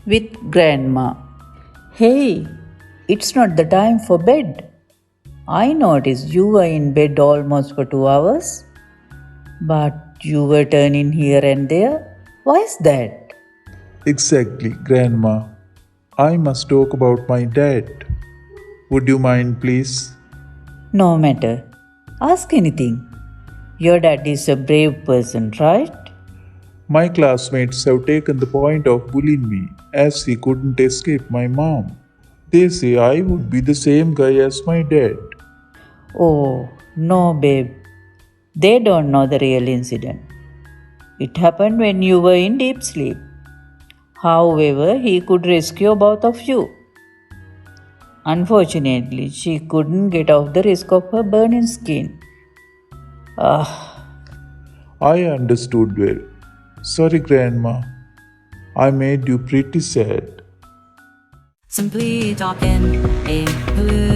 with Grandma. Hey, it's not the time for bed. I noticed you were in bed almost for 2 hours, but you were turning here and there. Why is that? Exactly, Grandma. I must talk about my dad. Would you mind, please? No matter. Ask anything. Your dad is a brave person, right? My classmates have taken the point of bullying me as he couldn't escape my mom. They say I would be the same guy as my dad. Oh, no, babe. They don't know the real incident. It happened when you were in deep sleep. However, he could rescue both of you. Unfortunately, she couldn't get off the risk of her burning skin. Ah, I understood well. Sorry, Grandma. I made you pretty sad. Simply talking, a blue